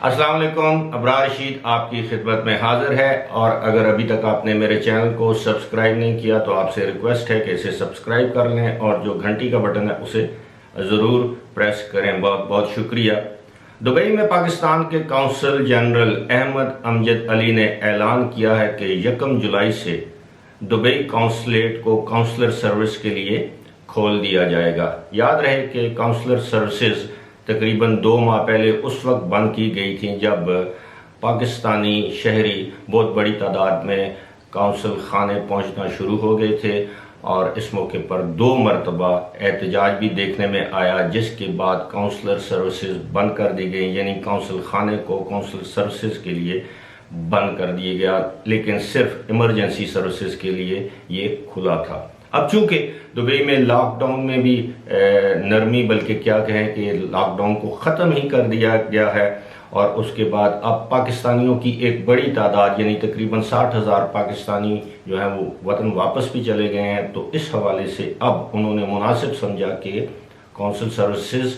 السلام علیکم، ابرار رشید آپ کی خدمت میں حاضر ہے، اور اگر ابھی تک آپ نے میرے چینل کو سبسکرائب نہیں کیا تو آپ سے ریکویسٹ ہے کہ اسے سبسکرائب کر لیں اور جو گھنٹی کا بٹن ہے اسے ضرور پریس کریں۔ بہت بہت شکریہ۔ دبئی میں پاکستان کے قونصل جنرل احمد امجد علی نے اعلان کیا ہے کہ 1 جولائی سے دبئی قونصلیٹ کو قونصلر سروس کے لیے کھول دیا جائے گا۔ یاد رہے کہ قونصلر سروسز تقریباً 2 ماہ پہلے اس وقت بند کی گئی تھیں جب پاکستانی شہری بہت بڑی تعداد میں قونصل خانے پہنچنا شروع ہو گئے تھے، اور اس موقع پر 2 مرتبہ احتجاج بھی دیکھنے میں آیا، جس کے بعد قونصلر سروسز بند کر دی گئی، یعنی قونصل خانے کو قونصل سروسز کے لیے بند کر دیا گیا، لیکن صرف ایمرجنسی سروسز کے لیے یہ کھلا تھا۔ اب چونکہ دبئی میں لاک ڈاؤن میں بھی نرمی، بلکہ کیا کہیں کہ لاک ڈاؤن کو ختم ہی کر دیا گیا ہے، اور اس کے بعد اب پاکستانیوں کی ایک بڑی تعداد یعنی تقریباً 60,000 پاکستانی جو ہیں وہ وطن واپس بھی چلے گئے ہیں، تو اس حوالے سے اب انہوں نے مناسب سمجھا کہ قونصل سروسز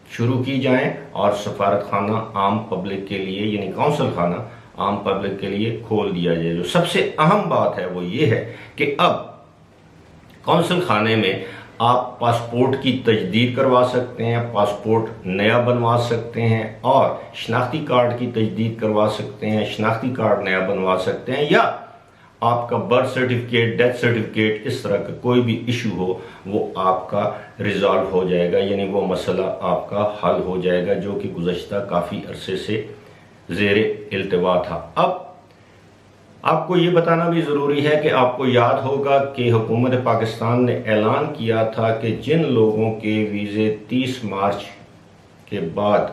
شروع کی جائیں اور سفارت خانہ عام پبلک کے لیے یعنی قونصل خانہ عام پبلک کے لیے کھول دیا جائے۔ جو سب سے اہم بات ہے وہ یہ ہے کہ اب قونصل خانے میں آپ پاسپورٹ کی تجدید کروا سکتے ہیں، پاسپورٹ نیا بنوا سکتے ہیں، اور شناختی کارڈ کی تجدید کروا سکتے ہیں، شناختی کارڈ نیا بنوا سکتے ہیں، یا آپ کا برتھ سرٹیفکیٹ، ڈیتھ سرٹیفکیٹ، اس طرح کا کوئی بھی ایشو ہو وہ آپ کا ریزالو ہو جائے گا، یعنی وہ مسئلہ آپ کا حل ہو جائے گا جو کہ گزشتہ کافی عرصے سے زیر التوا تھا۔ اب آپ کو یہ بتانا بھی ضروری ہے کہ آپ کو یاد ہوگا کہ حکومت پاکستان نے اعلان کیا تھا کہ جن لوگوں کے ویزے 30 مارچ کے بعد،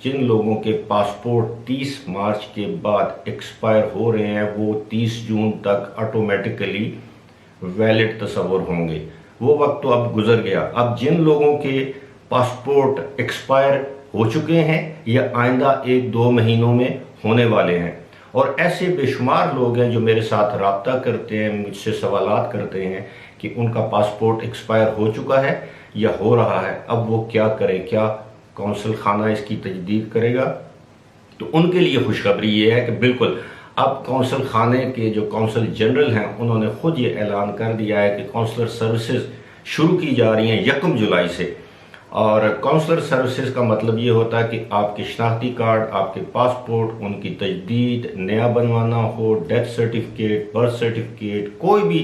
جن لوگوں کے پاسپورٹ 30 مارچ کے بعد ایکسپائر ہو رہے ہیں، وہ 30 جون تک آٹومیٹکلی ویلڈ تصور ہوں گے۔ وہ وقت تو اب گزر گیا۔ اب جن لوگوں کے پاسپورٹ ایکسپائر ہو چکے ہیں یا آئندہ 1-2 مہینوں میں ہونے والے ہیں، اور ایسے بے شمار لوگ ہیں جو میرے ساتھ رابطہ کرتے ہیں، مجھ سے سوالات کرتے ہیں کہ ان کا پاسپورٹ ایکسپائر ہو چکا ہے یا ہو رہا ہے، اب وہ کیا کرے، کیا قونصل خانہ اس کی تجدید کرے گا؟ تو ان کے لیے خوشخبری یہ ہے کہ بالکل اب قونصل خانے کے جو قونصل جنرل ہیں انہوں نے خود یہ اعلان کر دیا ہے کہ قونصلر سروسز شروع کی جا رہی ہیں 1 جولائی سے۔ اور قونصلر سروسز کا مطلب یہ ہوتا ہے کہ آپ کے شناختی کارڈ، آپ کے پاسپورٹ، ان کی تجدید، نیا بنوانا ہو، ڈیتھ سرٹیفکیٹ، برتھ سرٹیفکیٹ، کوئی بھی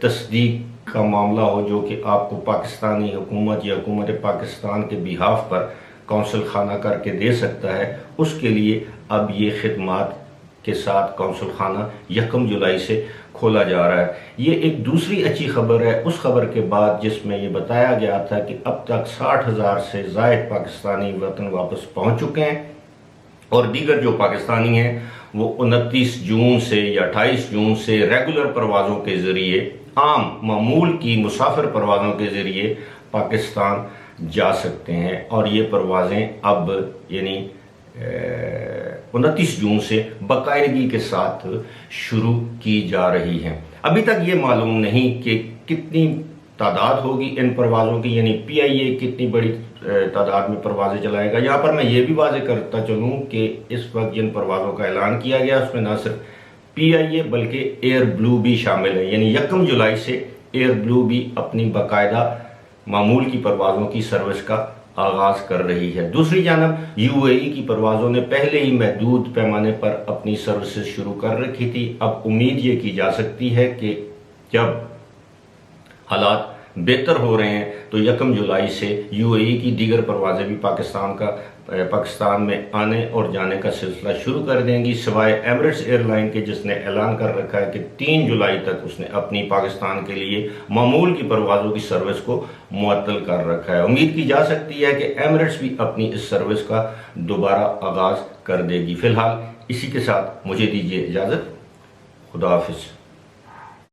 تصدیق کا معاملہ ہو جو کہ آپ کو پاکستانی حکومت یا حکومت پاکستان کے بیہاف پر قونصل خانہ کر کے دے سکتا ہے، اس کے لیے اب یہ خدمات کے ساتھ قونصل خانہ 1 جولائی سے کھولا جا رہا ہے۔ یہ ایک دوسری اچھی خبر ہے اس خبر کے بعد جس میں یہ بتایا گیا تھا کہ اب تک 60,000 سے زائد پاکستانی وطن واپس پہنچ چکے ہیں، اور دیگر جو پاکستانی ہیں وہ 29 جون سے یا 28 جون سے ریگولر پروازوں کے ذریعے، عام معمول کی مسافر پروازوں کے ذریعے پاکستان جا سکتے ہیں، اور یہ پروازیں اب یعنی 29 جون سے باقاعدگی کے ساتھ شروع کی جا رہی ہیں۔ ابھی تک یہ معلوم نہیں کہ کتنی تعداد ہوگی ان پروازوں کی، یعنی پی آئی اے کتنی بڑی تعداد میں پروازیں چلائے گا۔ یہاں پر میں یہ بھی واضح کرتا چلوں کہ اس وقت جن پروازوں کا اعلان کیا گیا اس میں نہ صرف پی آئی اے بلکہ ایئر بلو بھی شامل ہے، یعنی 1 جولائی سے ایئر بلو بھی اپنی باقاعدہ معمول کی پروازوں کی سروس کا آغاز کر رہی ہے۔ دوسری جانب یو اے ای کی پروازوں نے پہلے ہی محدود پیمانے پر اپنی سروسز شروع کر رکھی تھی۔ اب امید یہ کی جا سکتی ہے کہ جب حالات بہتر ہو رہے ہیں تو 1 جولائی سے یو اے ای کی دیگر پروازیں بھی پاکستان میں آنے اور جانے کا سلسلہ شروع کر دیں گی، سوائے ایمریٹس ایئر لائن کے جس نے اعلان کر رکھا ہے کہ 3 جولائی تک اس نے اپنی پاکستان کے لیے معمول کی پروازوں کی سروس کو معطل کر رکھا ہے۔ امید کی جا سکتی ہے کہ ایمریٹس بھی اپنی اس سروس کا دوبارہ آغاز کر دے گی۔ فی الحال اسی کے ساتھ مجھے دیجیے اجازت۔ خدا حافظ۔